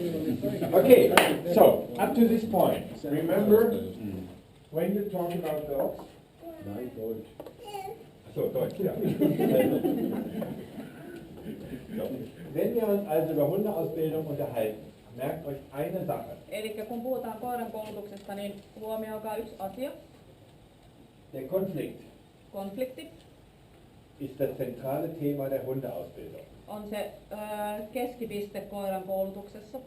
Okay, so up to this point, remember when you talk about dogs? Nein, Deutsch. So, Deutsch, ja. So. Wenn wir uns also über Hundeausbildung unterhalten, merkt euch eine Sache. Eli kun puhutaan koiran koulutuksesta, niin huomioikaa yksi asia. Der Konflikt Konflikti ist das zentrale Thema der Hundeausbildung. on se keskipiste koiran koulutuksessa.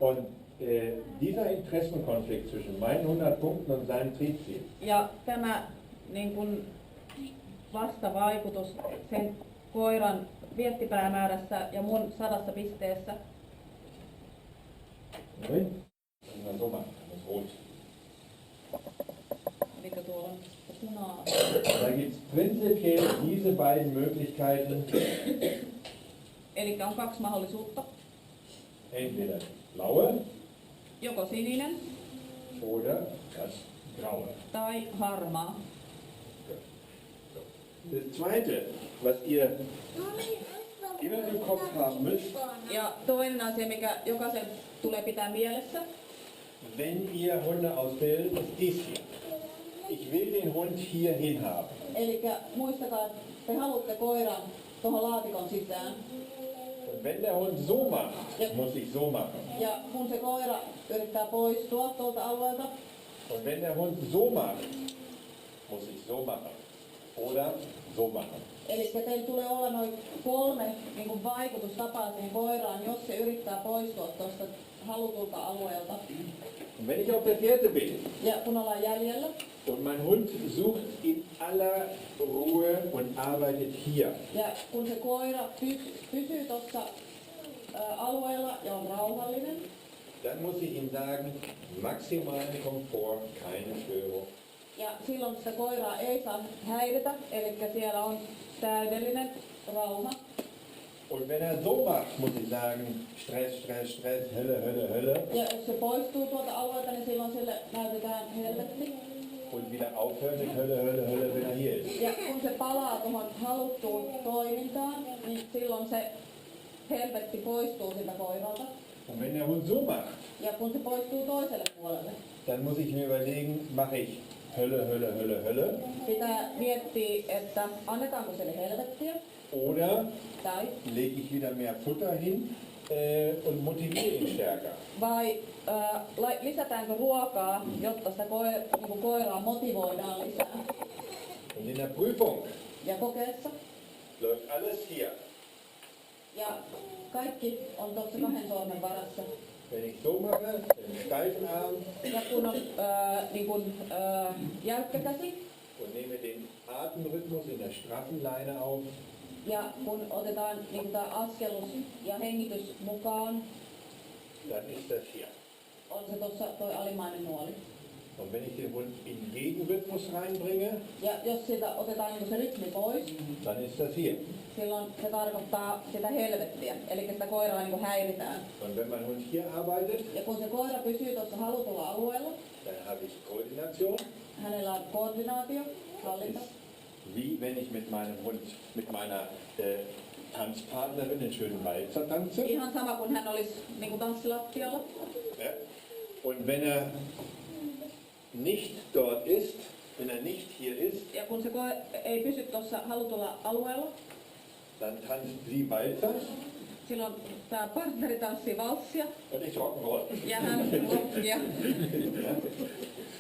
Und dieser Interessenkonflikt zwischen meinen 100 Punkten und seinem Triebziel, Ja tämä niin kun, vastavaikutus sen koiran viettipäämäärässä ja mun 100 pisteessä. kann man so machen, das ist rot. Eli tuolla on punaa. Da gibt es prinzipiell diese beiden Möglichkeiten, Eli on kaksi mahdollisuutta. entweder blaue Joko sininen oder das graue. tai harmaa. Das Zweite, was ihr immer im Kopf haben müsst, Ja toinen asia, mikä jokaisen tulee pitää mielessä, wenn ihr Hunde ausbildet, ist dies hier. Ich will den Hund hierhin haben. eli muistakaa, että te haluatte koiran tuohon laatikon sisään. Und wenn der Hund so macht, muss ich so machen. Ja kun se koira yrittää poistua tuolta alueelta, Und wenn der Hund so macht, muss ich so machen. Oder so machen. eli teillä tulee olla noin 3 niin kuin vaikutustapaa siihen koiraan, jos se yrittää poistua tuosta halutulta alueelta. Und wenn ich auf der Fährte bin Ja kun ollaan jäljellä, und mein Hund sucht in aller Ruhe und arbeitet hier, ja kun se koira pysyy tuossa alueella ja on rauhallinen, dann muss ich ihm sagen, maximalen Komfort, keine Störung. ja silloin sitä koiraa ei saa häiritä, eli siellä on täydellinen rauha. Und wenn er so macht, muss ich sagen, Stress, Stress, Stress, Hölle, Hölle, Hölle. Ja jos se poistuu tuolta alueelta, niin silloin sille näytetään helvetti. Und wieder aufhören mit Hölle, Hölle, Hölle, wenn er hier ist. Ja kun se palaa tuohon haluttuun toimintaan, niin silloin se helvetti poistuu siltä koiralta. Und wenn der Hund so macht, Ja kun se poistuu toiselle puolelle, dann muss ich mir überlegen, mache ich Hölle, Hölle, Hölle, Hölle pitää miettiä, että annetaanko sille helvettiä oder tai lege ich wieder mehr Futter hin und motiviere ihn stärker. vai lisätäänkö ruokaa, jotta sitä koiraa motivoidaan lisää. Und in der Prüfung Ja kokeessa. läuft alles hier. Ja kaikki on tuossa 2 sormen varassa. Wenn ich so mache, den steifen Arm Ja kun on jäykkä käsi und nehme den Atemrhythmus in der straffen Leine auf, ja kun otetaan niin tämä askelus ja hengitys mukaan, dann ist das hier. on se tuossa toi alimmainen nuoli. Und wenn ich den Hund in Gegenrhythmus reinbringe, Ja jos siitä otetaan niin se rytmi pois, dann ist das hier. silloin se tarkoittaa sitä helvettiä, eli sitä koiraa niin häiritään. Und wenn mein Hund hier arbeitet, Ja kun se koira pysyy tuossa halutulla alueella, dann habe ich Koordination, hänellä on koordinaatio, hallinta. wie wenn ich mit meinem Hund, mit meiner Tanzpartnerin den schönen Walzer tanze. Ihan sama kuin hän olisi niin kuin tanssilattialla. Ja? Und wenn er nicht dort ist, wenn er nicht hier ist, Ja kun se ei pysy tuossa halutulla alueella, dann tanzt sie Walzer silloin tämä partneri tanssii valssia und ich Rock'n'Roll. ja hän rockia. Ja?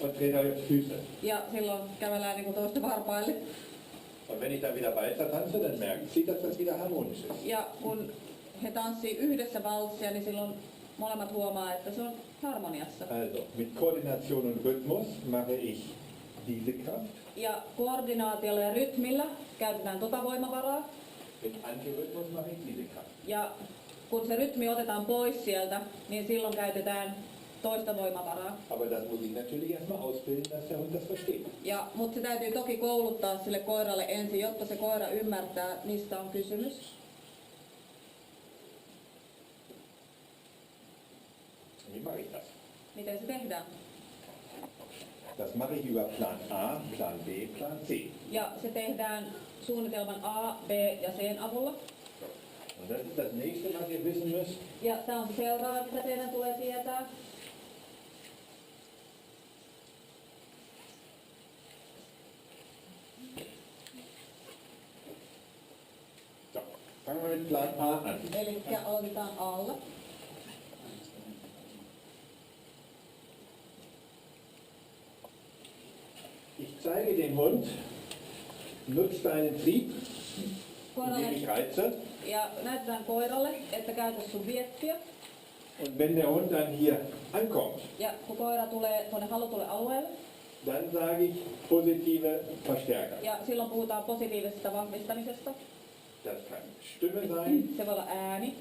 Und drehe auf Füße. Ja silloin kävellään niin kuin toista varpaille. Und wenn ich dann wieder Walzer tanze, dann merkt sie, dass das wieder harmonisch ist. Ja kun he tanssii yhdessä valssia, niin silloin molemmat huomaa, että se on harmoniassa. Also, mit Koordination und Rhythmus mache ich diese Kraft. Ja koordinaatiolla ja rytmillä käytetään tota voimavaraa. Mit Antirhythmus mache ich diese Kraft. Ja kun se rytmi otetaan pois sieltä, niin silloin käytetään toista voimavaraa. Aber das muss ich natürlich erstmal ausbilden, dass der Hund das versteht. Mutta se täytyy toki kouluttaa sille koiralle ensin, jotta se koira ymmärtää, mistä on kysymys. Wie mache ich das? Miten se tehdään? Das mache ich über Plan A, Plan B, Plan C. Ja se tehdään suunnitelman A, B ja C avulla. Und das ist das nächste, was ihr wissen müsst. Ja tämä on se seuraava, mitä teidän tulee tietää. So, fangen wir mit Plan A an. Eli aloitetaan alla. Ich zeige den Hund, nutzt deinen Trieb, indem ich reize. Ja näytetään koiralle, että käytä sun viettiä. Und wenn der Hund dann hier ankommt, Ja kun koira tulee tuonne halutulle alueelle, dann sage ich positive Verstärker. ja silloin puhutaan positiivisesta vahvistamisesta. Das kann Stimme sein, Se voi olla ääni,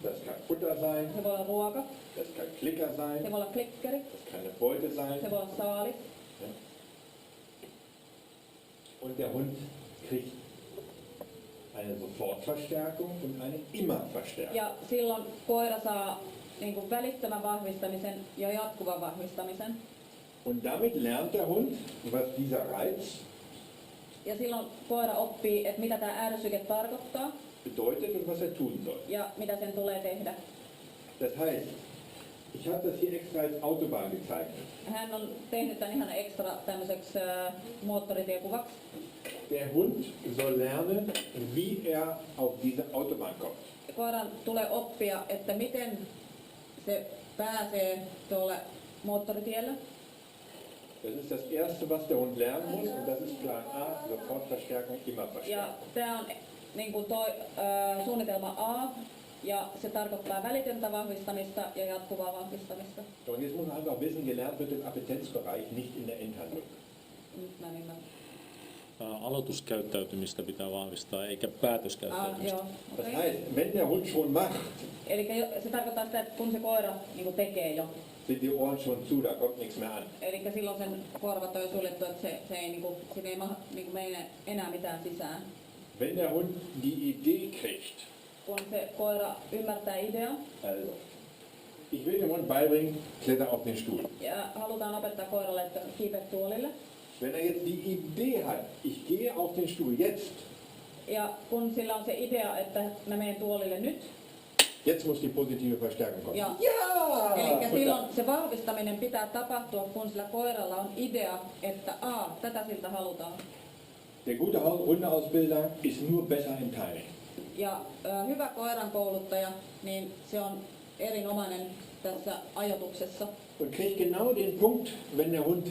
das kann Futter sein, se voi olla ruoka, das kann Klicker se sein, voi olla klikkeri, das kann eine Beute sein. se voi olla saali. Und der Hund kriegt eine Sofortverstärkung und eine Immerverstärkung. Ja silloin koira saa niin kuin välittömän vahvistamisen ja jatkuvan vahvistamisen. Und damit lernt der Hund, was dieser Reiz Ja silloin koira oppii, että mitä tämä ärsyke tarkoittaa bedeutet und was er tun soll. ja mitä sen tulee tehdä. Das heißt, ich habe das hier extra als Autobahn gezeichnet. Hän on tehnyt tämän ihan ekstra tämmöiseksi moottoritiekuvaksi. Der Hund soll lernen, wie er auf diese Autobahn kommt. Koiran tulee oppia, että miten se pääsee tuolle moottoritielle. Das ist das Erste, was der Hund lernen muss, und das ist Plan A, Sofortverstärkung, Ja Immerverstärkung. tämä on niin kuin suunnitelma A, ja se tarkoittaa välitöntä vahvistamista ja jatkuvaa vahvistamista. So, und jetzt muss man einfach wissen, gelernt wird im Appetenzbereich, nicht in der Endhandlung. Nyt mä en ymmärrä. Aloituskäyttäytymistä pitää vahvistaa, eikä päätöskäyttäytymistä. Joo, Das okei. heißt, wenn der Hund schon macht, Eli se tarkoittaa sitä, että kun se koira niin kuin tekee jo, sind die Ohren schon zu, da kommt nichts mehr an. eli silloin sen korvat on jo suljettu, että se ei, niin kuin, siinä ei niin kuin mene enää mitään sisään. Wenn der Hund die Idee kriegt, Kun se koira ymmärtää idean also, ich will dem Hund beibringen, kletter auf den Stuhl. ja halutaan opettaa koiralle, että kiipeä tuolille. Wenn er jetzt die Idee hat, ich gehe auf den Stuhl jetzt, Ja kun sillä on se idea, että mä menen tuolille nyt, jetzt muss die positive Verstärkung kommen. ja Ja! eli silloin se vahvistaminen pitää tapahtua, kun sillä koiralla on idea, että tätä siltä halutaan. Der gute Hundeausbilder ist nur besser im Timing. Ja hyvä koiran kouluttaja, niin se on erinomainen tässä ajoituksessa. Und kriegt genau den Punkt, wenn der Hund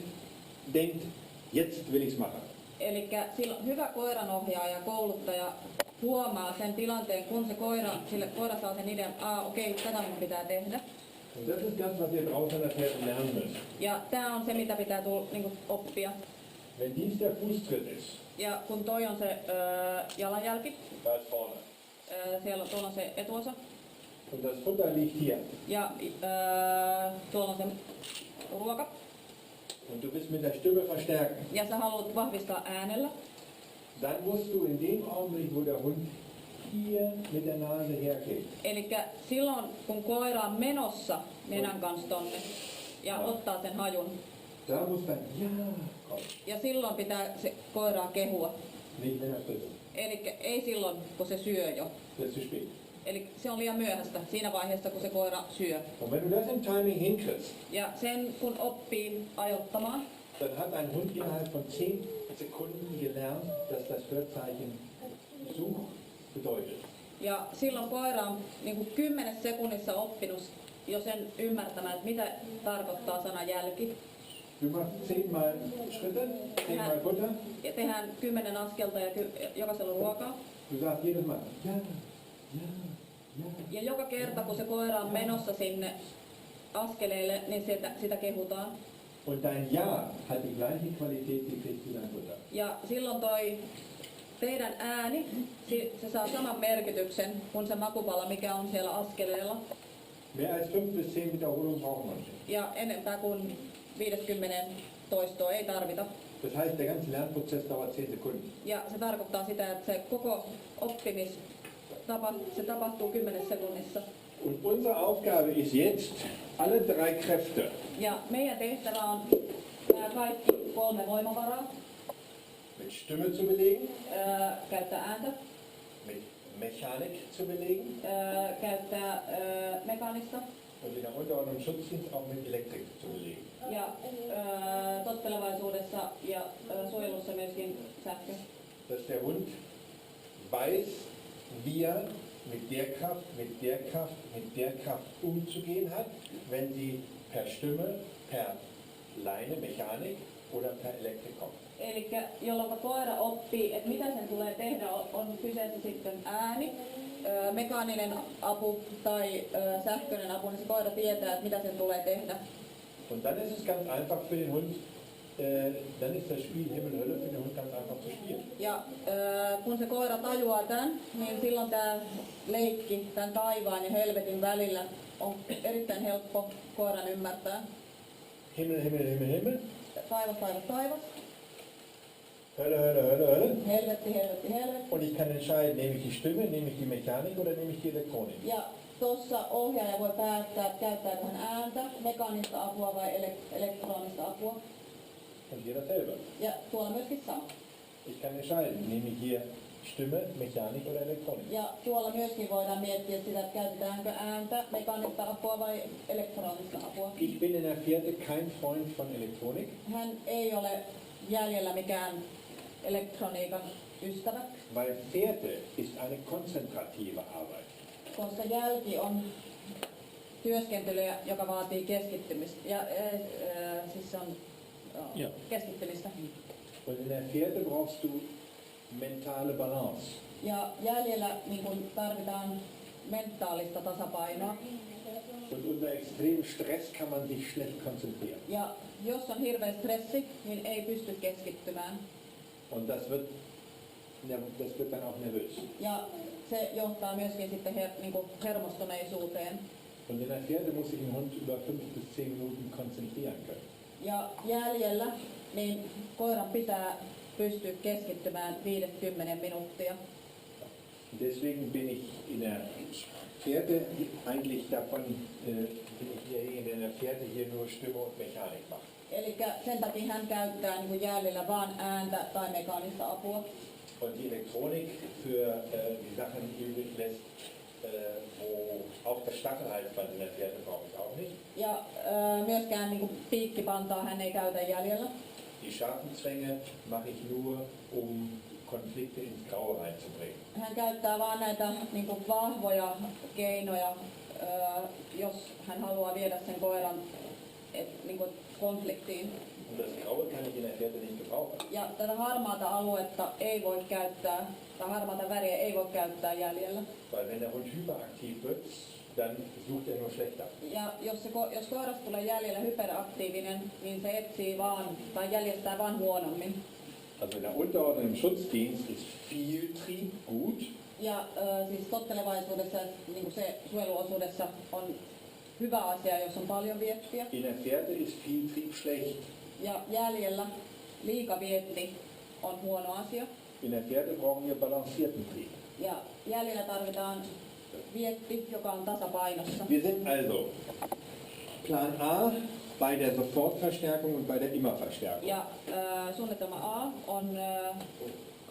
denkt, jetzt will ich's machen. Eli silloin hyvä koiranohjaaja, kouluttaja huomaa sen tilanteen, kun se koira saa sen idean, okei, tätä minun pitää tehdä. Und das ist das, was ihr draußen nachher lernen müsst. Ja tämä on se, mitä pitää niin oppia. Wenn dies der Fußtritt ist, Ja kun toi on se jalanjälki, da ist vorne, tuolla on se etuosa, und das Futter liegt hier, ja tuolla on se ruoka, und du willst mit der Stimme verstärken, ja sä haluat vahvistaa äänellä, dann musst du in dem Augenblick, wo der Hund hier mit der Nase hergeht, eli silloin kun koira on menossa nenän kanssa tonne ja ottaa sen hajun, da muss dann ja kommen, ja silloin pitää se koiraa kehua. nicht wenn er frisst. Eli ei silloin, kun se syö jo. Das ist zu spät. Eli se on liian myöhäistä siinä vaiheessa, kun se koira syö. Und wenn du das im Timing hinkriegst, Ja sen kun oppii ajottamaan, dann hat ein Hund innerhalb von 10 Sekunden gelernt, dass das Hörzeichen Such bedeutet. ja silloin koira on niin kuin 10 sekunnissa oppinut jo sen ymmärtämään, että mitä tarkoittaa sana jälki. Du machst 10 Mal Schritte, 10 Mal Futter, Ja tehdään 10 askelta ja jokaisella on ruokaa. du sagst jedes Mal ja, ja, ja. Ja joka kerta, kun se koira on menossa sinne askeleille, niin sitä kehutaan. Und dein Ja hat die gleiche Qualität gekriegt wie dein Futter. Ja silloin toi teidän ääni, se saa saman merkityksen kuin se makupala, mikä on siellä askeleella. Mehr als 5 bis 10 Wiederholungen braucht man nicht. Ja enempää kuin 50 toistoa ei tarvita. Das heißt, der ganze Lernprozess dauert 10 Sekunden. Ja se tarkoittaa sitä, että se koko se tapahtuu 10 sekunnissa. Und unsere Aufgabe ist jetzt, alle 3 Kräfte, Ja meidän tehtävä on nämä kaikki 3 voimavaraa. mit Stimme zu belegen, Käyttää ääntä, mit Mechanik zu belegen käyttää mekaanista und in der Unterordnung Schutzdienst auch mit Elektrik zu belegen. ja tottelevaisuudessa ja suojelussa myöskin sähkö. Dass der Hund weiß, wie er mit der Kraft, mit der Kraft, mit der Kraft umzugehen hat, wenn sie per Stimme, per Leine, Mechanik oder per Elektrik kommt. Eli jolloin koira oppii, että mitä sen tulee tehdä, on kyseessä sitten ääni, mekaaninen apu tai sähköinen apu, niin se koira tietää, että mitä sen tulee tehdä. Und dann ist es ganz einfach für den Hund, dann ist das Spiel Himmel Hölle für den Hund ganz einfach zu spielen. Ja kun se koira tajuaa tämän, niin silloin tämä leikki tämän taivaan ja helvetin välillä on erittäin helppo koiran ymmärtää. Himmel, Himmel, Himmel, Himmel. Taivas, taivas, taivas. Hölle, Hölle, Hölle, Hölle. Helvetti, helvetti, helvetti. Und ich kann entscheiden, nehme ich die Stimme, nehme ich die Mechanik oder nehme ich die Elektronik. Ja tuossa ohjaaja voi päättää, että käyttääkö hän ääntä, mekaanista apua vai elektronista apua. Und jeder selber. Ja tuolla myöskin sama. Ich kann entscheiden, nehme ich hier Stimme, Mechanik oder Elektronik. Ja tuolla myöskin voidaan miettiä sitä, että käytetäänkö ääntä, mekaanista apua vai elektronista apua. Ich bin in der Fährte kein Freund von Elektronik, Hän ei ole jäljellä mikään elektroniikan ystävä, weil Fährte ist eine konzentrative Arbeit. koska jälki on työskentelyä, joka vaatii keskittymistä. Ja siis se on Joo. keskittymistä. Und in der Fährte brauchst du mentale Balance. Ja jäljellä niin kun tarvitaan mentaalista tasapainoa. Und unter extremem Stress kann man sich schlecht konzentrieren. Ja jos on hirveä stressi, niin ei pysty keskittymään. Und das wird dann auch nervös. Ja se johtaa myöskin sitten niin kuin hermostuneisuuteen. Und in der Fährte muss sich ein Hund über 5 bis 10 Minuten konzentrieren können. Ja jäljellä niin koiran pitää pystyä keskittymään 5-10 minuuttia. Deswegen bin ich in der Fährte eigentlich davon, bin ich derjenige, der in der Fährte hier nur Stimme und Mechanik macht. Eli sen takia hän käyttää niin kuin jäljellä vain ääntä tai mekaanista apua. Und die Elektronik für die Sachen übrig lässt, wo auch das Stachelhalsband in der Fährte brauche ich auch nicht. Ja myöskään niin kuin piikkipantaa hän ei käytä jäljellä. Die scharfen Zwänge mache ich nur, um Konflikte ins Graue reinzubringen. Hän käyttää vain näitä niin kuin vahvoja keinoja, jos hän haluaa viedä sen koiran niin kuin konfliktiin. Und das Graue kann ich in der Fährte nicht gebrauchen. Ja tätä harmaata aluetta ei voi käyttää, tai harmaata väriä ei voi käyttää jäljellä. Weil wenn der Hund hyperaktiv wird, dann sucht er nur schlechter. Ja jos koirasta tulee jäljellä hyperaktiivinen, niin se etsii vaan, tai jäljestää vaan huonommin. Also in der Unterordnung im Schutzdienst ist viel Trieb gut. Ja siis tottelevaisuudessa, niin kuin se suojeluosuudessa on hyvä asia, jos on paljon viettiä. In der Fährte ist viel Trieb schlecht. Ja jäljellä liika vietti on huono asia. In der Fährte brauchen wir balancierten Trieb. Ja jäljellä tarvitaan vietti, joka on tasapainossa. Wir sind also Plan A bei der Sofortverstärkung und bei der Immerverstärkung. Ja suunnitelma A on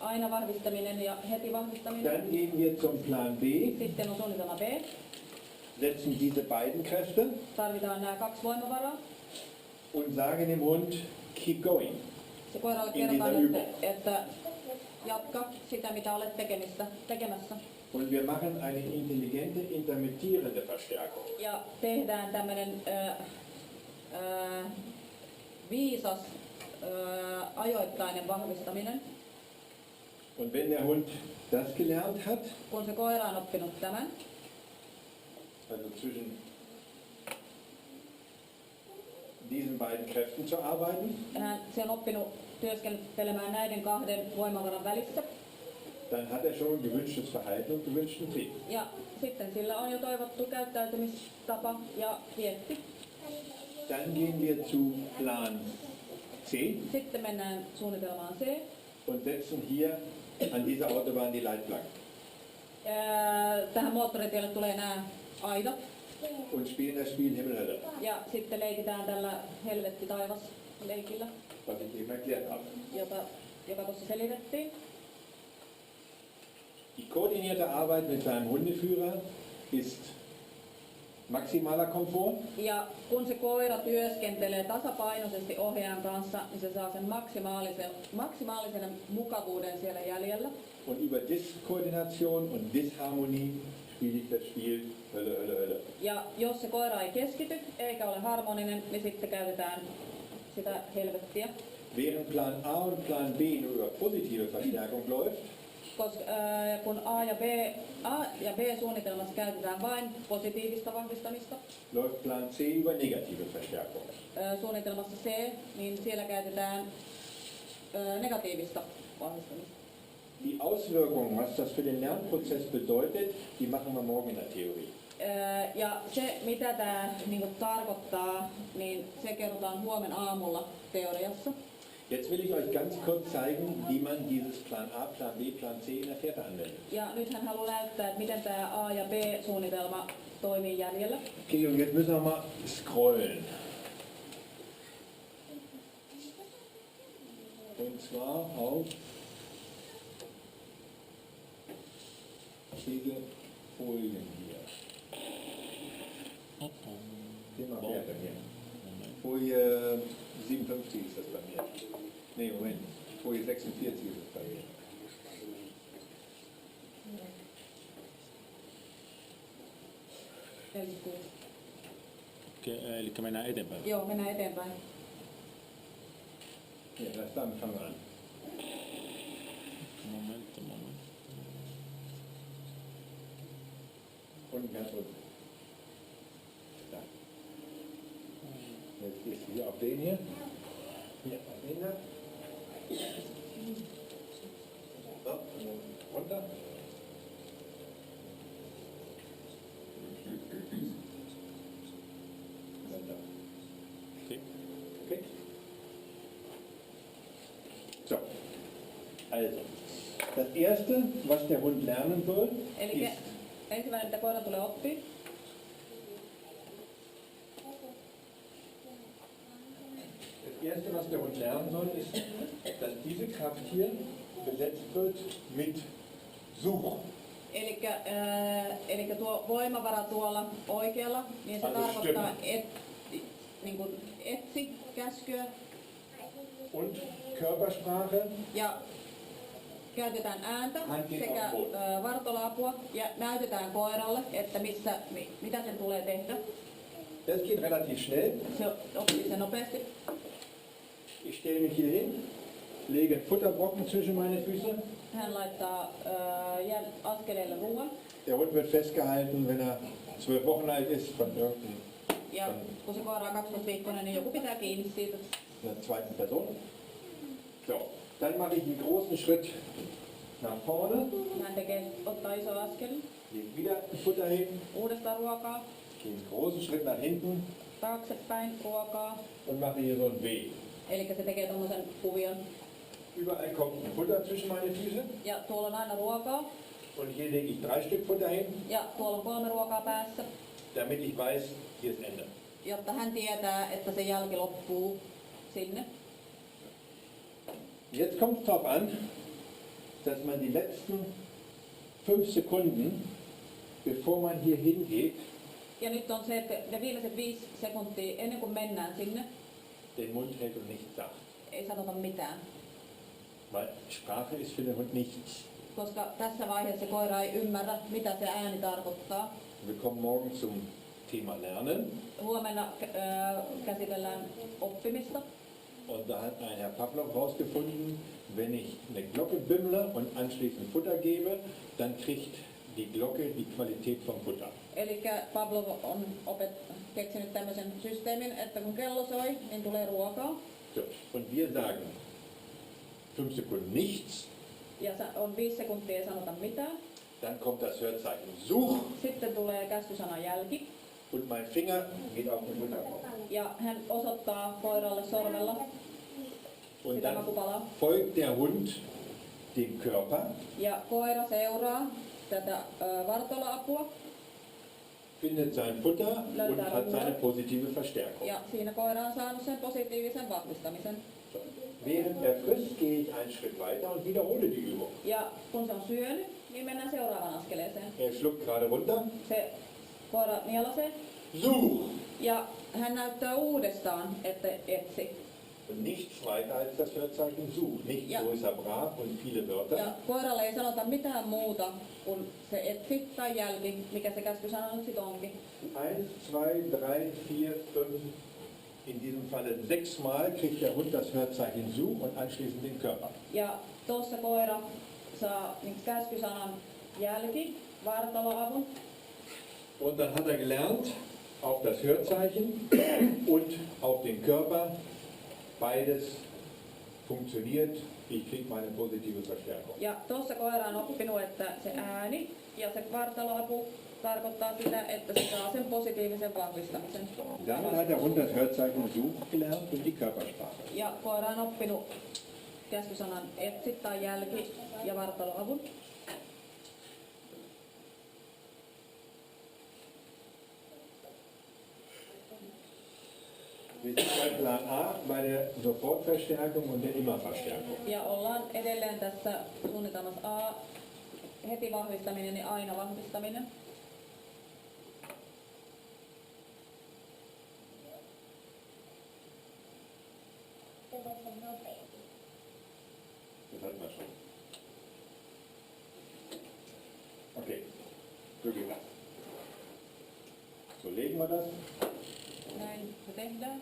aina vahvistaminen ja heti vahvistaminen. Dann gehen wir zum Plan B, Sitten on suunnitelma B. setzen diese beiden Kräfte Tarvitaan nämä 2 voimavaraa. und sagen dem Hund, keep going. Se koiralle kerrotaan, että jatka sitä, mitä olet tekemässä. Und wir machen eine intelligente, intermittierende Verstärkung. Ja tehdään tämmöinen viisas ajoittainen vahvistaminen. Und wenn der Hund das gelernt hat, Kun se koira on oppinut tämän, also zwischen diesen beiden Kräften zu arbeiten, se on oppinut työskentelemään näiden 2 voimavaran välissä. dann hat er schon gewünschtes Verhalten und gewünschten Trieb. Ja sitten sillä on jo toivottu käyttäytymistapa ja vietti. Dann gehen wir zu Plan C Sitten mennään suunnitelmaan C. und setzen hier an dieser Autobahn die Leitplanken Tähän moottoritielle tulee nämä aidat. und spielen das Spiel Himmel Hölle, Ja sitten leikitään tällä helvetti taivas leikillä, was ich eben erklärt habe. joka tuossa selitettiin. Die koordinierte Arbeit mit seinem Hundeführer ist maximaler Komfort. Ja kun se koira työskentelee tasapainoisesti ohjaajan kanssa, niin se saa sen maksimaalisen mukavuuden siellä jäljellä. Und über Diskoordination und Disharmonie spiele ich das Spiel Hölle, Hölle, Hölle. Ja jos se koira ei keskity eikä ole harmoninen, niin sitten käytetään sitä helvettiä. Während Plan A und Plan B nur über positive Verstärkung läuft, Koska kun A ja B suunnitelmassa käytetään vain positiivista vahvistamista, läuft Plan C über negative Verstärkung. suunnitelmassa C, niin siellä käytetään negatiivista vahvistamista. Die Auswirkungen, was das für den Lernprozess bedeutet, die machen wir morgen in der Theorie. Ja se, mitä tämä tarkoittaa, niin se kerrotaan huomenna aamulla teoriassa. Jetzt will ich euch ganz kurz zeigen, wie man dieses Plan A, Plan B, Plan C in der Fährte anwendet. Ja nyt hän haluaa näyttää, että miten tämä A- ja B-suunnitelma toimii jäljellä. Okay, und jetzt müssen wir mal scrollen. Und zwar auf diese Folien hier. Geh mal weiter hier. Folie 57 ist das bei mir. Nee, Moment. Folie 46 ist das bei mir. Eli mennään eteenpäin. Joo, mennään eteenpäin. Ja, damit fangen wir an. Moment. Unten ganz unten. Da. Jetzt gehst du hier auf den hier. Hier auf den da. So, runter. Runter. Okay. Okay. So. Also, das erste, was der Hund lernen soll, Eli ist ensimmäinen, mitä koira tulee oppia, das erste, was der Hund lernen soll, ist, dass diese Kraft hier besetzt wird mit Such. Eli tuo voimavara tuolla oikealla, niin se Also tarkoittaa niin kuin etsi käskyä Und Körpersprache, ja käytetään ääntä sekä vartaloapua ja näytetään koiralle, että mitä sen tulee tehdä. das geht relativ schnell. Se oppii sen nopeasti. Ich stelle mich hier hin, lege Futterbrocken zwischen meine Füße. Hän laittaa askeleille ruoan Der Hund wird festgehalten, wenn er 12 Wochen alt ist, von ja kun se koira on 12-viikkoinen, niin joku pitää kiinni siitä. einer zweiten Person. So, dann mache ich einen großen Schritt nach vorne, Hän ottaa iso askel, lege wieder Futter hin, uudestaan ruokaa, gehe einen großen Schritt nach hinten taaksepäin ruokaa. und mache hier so ein V. Eli se tekee tommosen kuvion. Überall kommt ein Futter zwischen meine Füße Ja tuolla on aina ruokaa. und hier lege ich 3 Stück Futter hin, Ja tuolla on 3 ruokaa päässä, damit ich weiß, hier ist Ende. jotta hän tietää, että se jälki loppuu sinne. Jetzt kommt es darauf an, dass man die letzten 5 Sekunden, bevor man hier hingeht, Ja nyt on se, että ne viimeiset 5 sekuntia ennen kuin mennään sinne, den Mund hält und nichts sagt. ei sanota mitään. Weil Sprache ist für den Hund nichts. Koska tässä vaiheessa koira ei ymmärrä, mitä se ääni tarkoittaa. Wir kommen morgen zum Thema Lernen. Huomenna käsitellään oppimista. Und da hat ein Herr Pavlov herausgefunden, wenn ich eine Glocke bimmle und anschließend Futter gebe, dann kriegt die Glocke die Qualität vom Futter. Eli Pavlov on keksinyt tämmöisen systeemin, että kun kello soi, niin tulee ruokaa. So, und wir sagen 5 Sekunden nichts, Ja on 5 sekuntia ei sanota mitään. dann kommt das Hörzeichen Such Sitten tulee käskysana jälki. und mein Finger geht auf den Muttermund. Ja hän osoittaa koiralle sormella Und sitä dann makupalaa. folgt der Hund dem Körper, Ja koira seuraa tätä vartaloapua. findet sein Futter und hat seine positive Verstärkung. Ja siinä koira on saanut sen positiivisen vahvistamisen. So. Während er frisst, gehe ich einen Schritt weiter und wiederhole die Übung. Ja kun se on syönyt, Niin mennään seuraavaan askeleeseen. Er schluckt gerade runter. Se koira nielasee Such! ja hän näyttää uudestaan, että etsi. Und nichts weiter als das Wertzeichen such. Nicht Ja. so ist er brav und viele Wörter. Ja koiralle ei sanota mitään muuta kuin se etsi tai jälki, mikä se käskysana nyt sit onkin. 1, 2, 3, 4, 5. In diesem Falle 6 Mal kriegt der Hund das Wertzeichen such und anschließend den Körper. Ja tuossa koira saa niin käskysanan jälki, vartaloavun. Und dann hat er gelernt, auf das Hörzeichen und auf den Körper, beides funktioniert, ich kriege meine positive Verstärkung. Ja tuossa koira on oppinut, että se ääni ja se vartaloapu tarkoittaa sitä, että se saa sen positiivisen vahvistamisen. Damit hat der Hund das Hörzeichen such gelernt und die Körpersprache. Ja koira on oppinut käskysanan etsi tai jälki ja vartaloavun. Wir sind bei Plan A, bei der Sofortverstärkung und der Immerverstärkung. Ja ollaan edelleen tässä suunnitelmassa A, heti vahvistaminen ja aina vahvistaminen. Das hatten wir schon. Okay, so geht das. So legen wir das. Näin se tehdään.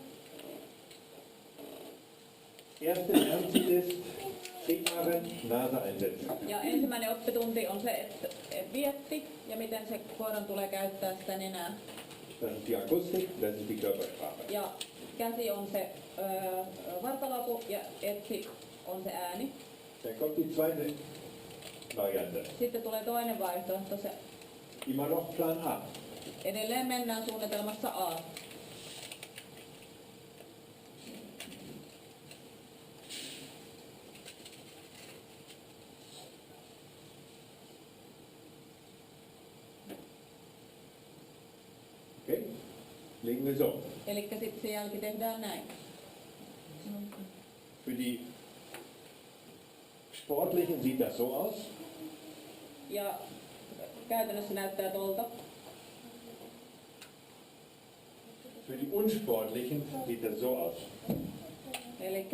Erste Lernziel ist, Sigmaren Nase einsetzen. Ja ensimmäinen oppitunti on se, että vietti ja miten se koiran tulee käyttää sitä nenää. Das ist die Akustik, das ist die Körpersprache. Ja käsi on se vartaloapu ja etsi on se ääni. Dann kommt die zweite Variante. Sitten tulee toinen vaihtoehto, se Immer noch Plan A. edelleen mennään suunnitelmassa A. Okay? Legen wir so. Eli sitten se jälki tehdään näin. Für die Sportlichen sieht das so aus. Ja käytännössä näyttää tuolta. Für die Unsportlichen sieht das so aus. Eli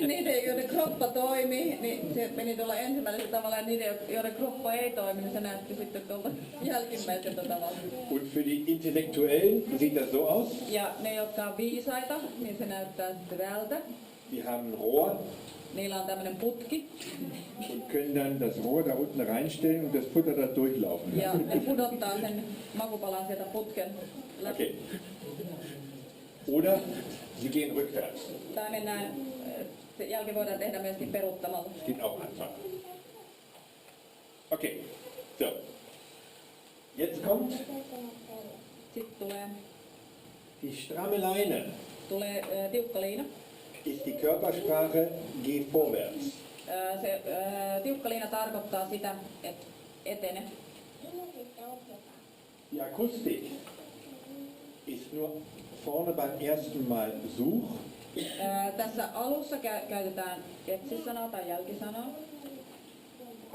niiden, joiden kroppa toimii, niin se meni tuolla ensimmäisellä tavalla, ja niiden, joiden kroppa ei toimi, niin se näytti sitten tuolta jälkimmäiseltä tavalla. Und für die Intellektuellen sieht das so aus. Ja ne, jotka on viisaita, niin se näyttää sitten tältä. Die haben ein Rohr Niillä on tämmöinen putki, und können dann das Rohr da unten reinstellen und das Futter da durchlaufen ja lassen. ne pudottaa sen makupalan sieltä putken läpi. Okay. Oder sie gehen rückwärts. Tai mennään, se jälki voidaan tehdä myöskin peruuttamalla. Das geht auch einfach. Okay. So. Jetzt kommt Sitten die stramme Leine. tulee tiukka liina. Ist die Körpersprache, geh vorwärts. Se tiukka liina tarkoittaa sitä, että etene. Die Akustik ist nur vorne beim ersten Mal such. Tässä alussa käytetään etsi-sanaa tai jälkisanaa.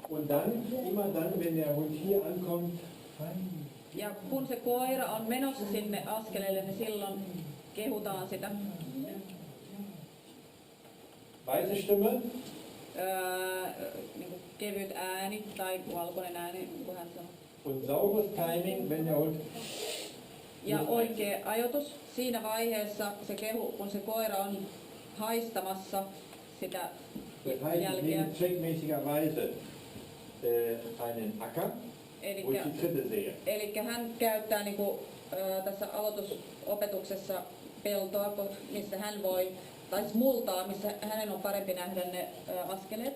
Und dann, immer dann, wenn der Hund hier ankommt, fein. Ja kun se koira on menossa sinne askeleelle, niin silloin kehutaan sitä. Weiße Stimme, Niin kuin kevyt ääni tai valkoinen ääni, niin kuin hän sanoi. und sauberes Timing, wenn der Hund Ja oikea ajoitus siinä vaiheessa, se kehu, kun se koira on haistamassa sitä das heißt, ich jälkeä. nehme zweckmäßigerweise einen Acker, wo ich die Tritte sehe. Eli hän käyttää niin kuin, tässä aloitusopetuksessa peltoa, missä hän voi, tai siis multaa, missä hänen on parempi nähdä ne askeleet,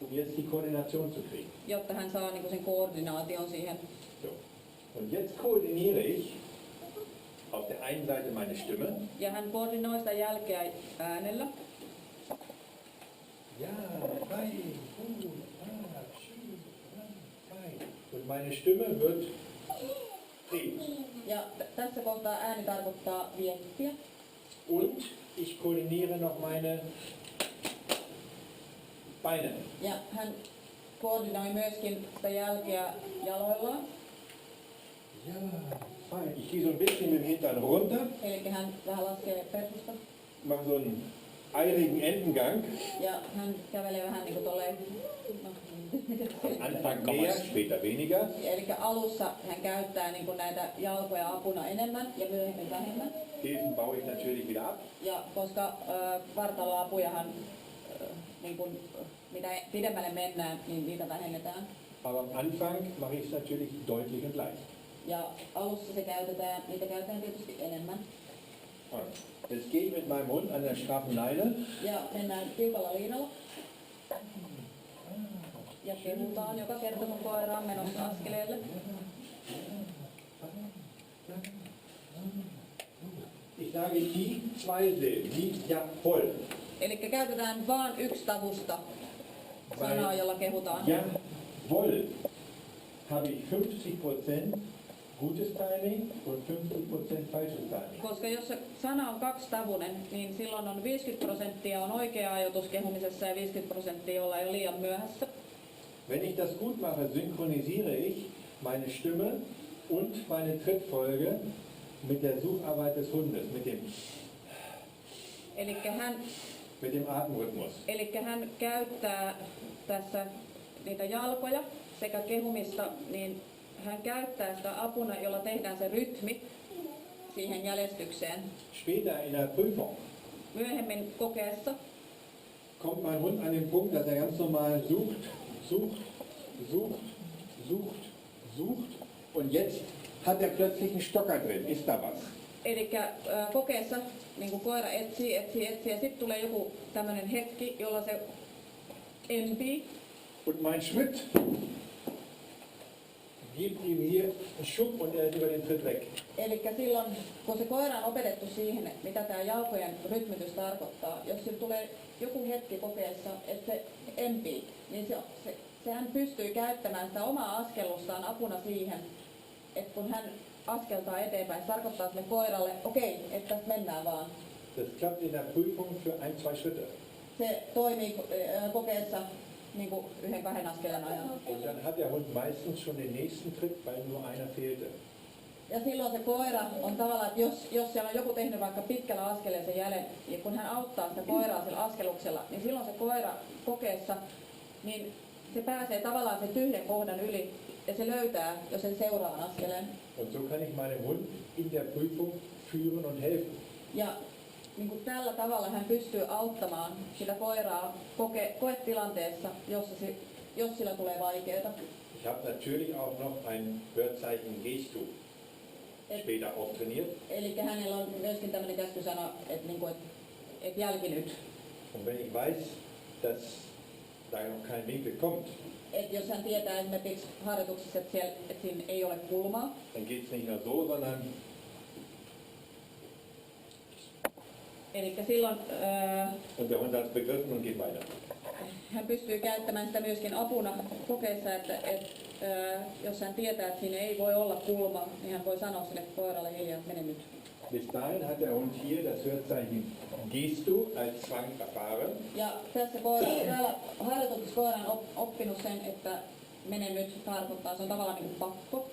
Um jetzt die Koordination zu kriegen. jotta hän saa niin kuin sen koordinaation siihen. So. Und jetzt koordiniere ich auf der einen Seite meine Stimme. Ja hän koordinoi sitä jälkeä äänellä. Ja, fein, gut, schön, fein. Und meine Stimme wird reden. Ja tässä kohtaa ääni tarkoittaa viettiä. Und ich koordiniere noch meine Beine. Ja hän koordinoi myöskin sitä jälkeä jaloillaan. Ja, fein. Ich gehe so ein bisschen mit dem Hintern runter, Eli hän vähän laskee persusta. mache so einen eirigen Entengang. Ja hän kävelee vähän niinku tolleen. No, Anfang mehr, später weniger. eli alussa hän käyttää niinku näitä jalkoja apuna enemmän ja myöhemmin vähemmän. Hilfen baue ich natürlich wieder ab. Ja koska vartaloapujahan niin kun, mitä pidemmälle mennään, niin niitä vähennetään. Aber am Anfang mache ich es natürlich deutlich und leicht. Ja alussa niitä käytetään tietysti enemmän. Und jetzt gehe ich mit meinem Hund an der straffen Leine. Ja mennään tiukalla liinalla. Ja kehutaan joka kerta, kun koira on menossa askeleelle. Ich sage die zwei Silben, die jawohl. Eli käytetään vain yksi tavusta sanaa, jolla kehutaan. Jawohl habe ich 50% gutes Timing und 50% falsches Timing. Koska jos se sana on kaksitavuinen, niin silloin on 50% on oikea ajoitus kehumisessa ja 50% ollaan jo liian myöhässä. Wenn ich das gut mache, synchronisiere ich meine Stimme und meine Trittfolge mit der Sucharbeit des Hundes, mit dem Atemrhythmus. Eli hän käyttää tässä niitä jalkoja sekä kehumista, niin hän käyttää sitä apuna, jolla tehdään se rytmi siihen jäljestykseen. Später in der Prüfung Myöhemmin kokeessa kommt mein Hund an den Punkt, dass er ganz normal sucht, sucht, sucht, sucht, sucht und jetzt hat er plötzlich einen Stocker drin. Ist da was? Eli kokeessa niin koira etsii ja sitten tulee joku tämmöinen hetki, jolla se empii. Und mein Schritt gibt ihm hier einen Schub und er ist über den Tritt weg. Eli silloin, kun se koira on opetettu siihen, mitä tämä jalkojen rytmitys tarkoittaa, jos sillä tulee joku hetki kokeessa, että se empii, niin sehän pystyy käyttämään sitä omaa askellustaan apuna siihen, että kun hän askeltaa eteenpäin, se tarkoittaa sille koiralle, okei, että tästä mennään vaan. Das klappt in der Prüfung für 1-2 Schritte. Se toimii kokeessa niin kuin 1-2 askelen ajan. Und dann hat der Hund meistens schon den nächsten Tritt, weil nur einer fehlte. Ja silloin se koira on tavallaan, että jos siellä on joku tehnyt vaikka pitkällä askeleella sen jäljen, ja kun hän auttaa sitä koiraa sillä askeluksella, niin silloin se koira kokeessa, niin se pääsee tavallaan sen tyhjän kohdan yli, ja se löytää jo sen seuraavan askeleen. Und so kann ich meinem Hund in der Prüfung führen und helfen. Ja niin kuin tällä tavalla hän pystyy auttamaan sitä koiraa koetilanteessa, jos sillä tulee vaikeaa. Ich habe natürlich auch noch ein Wörtzeichen Gestu später auch trainiert. Eli hänellä on myöskin tämmöinen käskysana, että niin et jälki nyt. Und wenn ich weiß, dass da noch kein Winkel kommt, Et jos hän tietää esimerkiksi harjoituksessa, että siinä ei ole kulmaa, dann geht es nicht nur so, sondern eli silloin und der Hund hat es begriffen und geht weiter. hän pystyy käyttämään sitä myöskin apuna kokeissa, että jos hän tietää, että siinä ei voi olla kulmaa, niin hän voi sanoa sille koiralle hiljaa, että mene nyt. Bis dahin hat der Hund hier das Wörtzeichen Gestu als Zwang erfahren. Ja tässä täällä harjoituksessa koira on oppinut sen, että mene nyt tarkoittaa, se on tavallaan niin kuin pakko.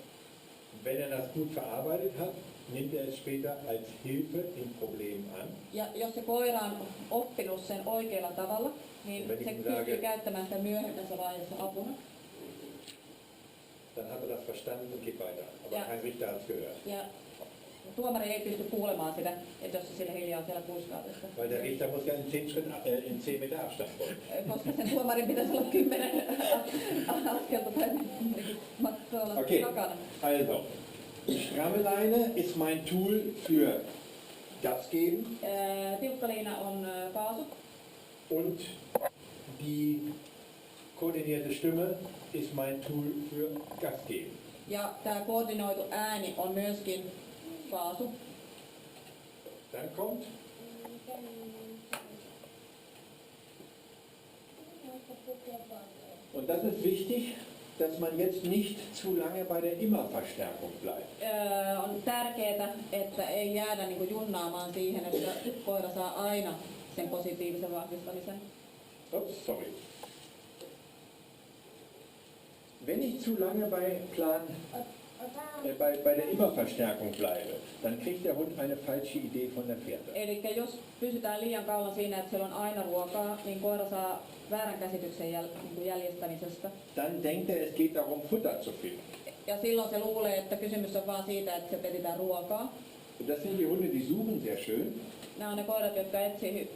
Wenn er das gut verarbeitet hat, nimmt er es später als Hilfe im Problem an. Ja jos se koira on oppinut sen oikealla tavalla, niin se pystyy käyttämään sitä myöhemmässä vaiheessa apuna. Dann hat er das verstanden und geht weiter. Aber Ja. kein Richter hat es gehört. Ja tuomari ei pysty kuulemaan sitä, että jos se sille hiljaa siellä kuiskaa tästä. Weil der Richter muss ja in 10 Meter Abstand folgen. Koska sen tuomarin pitäisi olla 10 askelta tai olla Okay, takana. also, stramme Leine ist mein Tool für Gas geben Tiukkaliina on kaasu und die koordinierte Stimme ist mein Tool für Gas geben. ja tämä koordinoitu ääni on myöskin kaasu. Dann kommt und das ist wichtig, dass man jetzt nicht zu lange bei der Immer-Verstärkung bleibt. On tärkeää, että ei jäädä niin kuin junnaamaan siihen, että koira saa aina sen positiivisen vahvistamisen. Ups, sorry. Wenn ich zu lange bei der Immerverstärkung bleibe, dann kriegt der Hund eine falsche Idee von der Fährte. Eli jos pysytään liian kauan siinä, että siellä on aina ruokaa, niin koira saa väärän käsityksen jäljestämisestä. Dann denkt er, es geht darum, Futter zu finden. Ja silloin se luulee, että kysymys on vaan siitä, että se etsitään ruokaa. Das sind die Hunde, die suchen sehr schön. Nämä on ne koirat, jotka etsii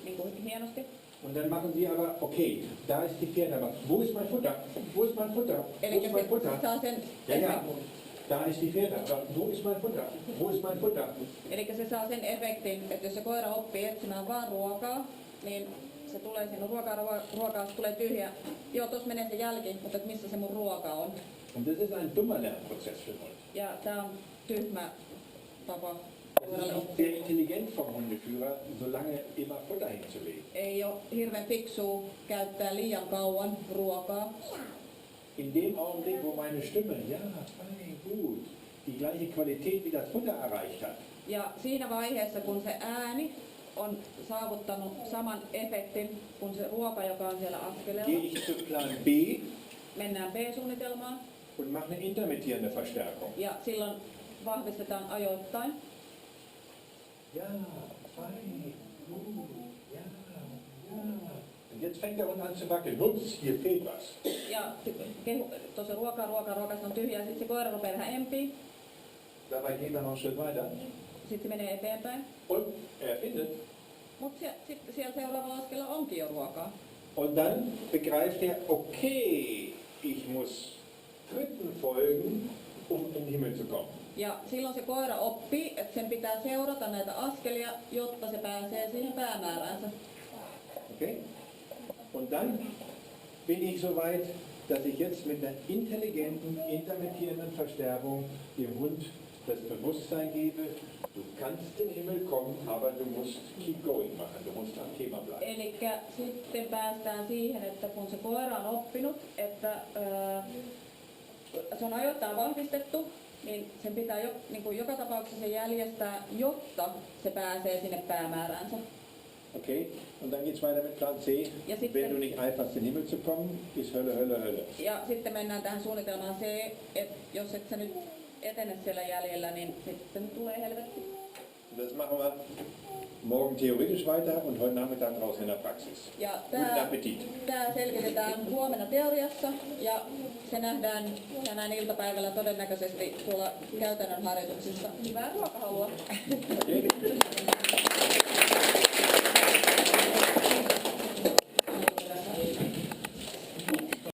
hienosti. Und dann machen sie aber, okay, da ist die Fährte, aber wo ist mein Futter? Wo ist mein Futter? Wo Eli ist mein Futter? se saa sen, Ja, da ist die Fährte, aber wo ist mein Futter? Wo ist mein Futter? eli se saa sen efektin, että jos se koira oppii etsimään vaan ruokaa, niin se tulee sinne ruokaa tulee tyhjä. Joo, tuossa menee se jälki, mutta että missä se mun ruoka on. Und das ist ein dummer Lernprozess für den Hund. Ja tää on tyhmä tapa Es ist koiralle nicht oppia. sehr intelligent vom Hundeführer, so lange immer Futter hinzulegen. Ei ole hirveän fiksua käyttää liian kauan ruokaa. In dem Augenblick, wo meine Stimme, ja, fein, gut, die gleiche Qualität wie das Futter erreicht hat, Ja siinä vaiheessa, kun se ääni on saavuttanut saman efektin kuin se ruoka, joka on siellä gehe askeleella, ich zu Plan B mennään B-suunnitelmaan und mache eine intermittierende Verstärkung. ja silloin vahvistetaan ajoittain. Ja, fein, gut, ja, ja. Und jetzt fängt der Hund an zu wackeln. Ups, hier fehlt was. Ja tuossa ruoka on tyhjää, sitten se koira rupeaa vähän empiin, Dabei geht er noch einen Schritt weiter. sitten se menee eteenpäin. Und er findet. Mutta sitten siellä seuraavalla askelella onkin jo ruokaa. Und dann begreift er, okay, ich muss Schritten folgen, um in den Himmel zu kommen. Ja silloin se koira oppii, että sen pitää seurata näitä askelia, jotta se pääsee siihen päämääräänsä. Okay? Und dann bin ich so weit, dass ich jetzt mit einer intelligenten, intermittierenden Verstärkung dem Hund das Bewusstsein gebe, du kannst in den Himmel kommen, aber du musst keep going machen, du musst am Thema bleiben. Eli sitten päästään siihen, että kun se koira on oppinut, että se on ajoittain vahvistettu, niin sen pitää niin kuin joka tapauksessa jäljestää, jotta se pääsee sinne päämääräänsä. Okay? Und dann geht es weiter mit Plan C. Ja sitten- Wenn du nicht eiferst, in den Himmel zu kommen, ist Hölle, Hölle, Hölle. Ja sitten mennään tähän suunnitelmaan C, että jos et sä nyt etene siellä jäljellä, niin sitten tulee helvetti. Das machen wir morgen theoretisch weiter und heute Nachmittag draußen in der Praxis. Ja Guten Appetit. tämä selvitetään huomenna teoriassa ja se nähdään tänään iltapäivällä todennäköisesti tuolla käytännön harjoituksissa. Hyvää ruokahalua! Okay?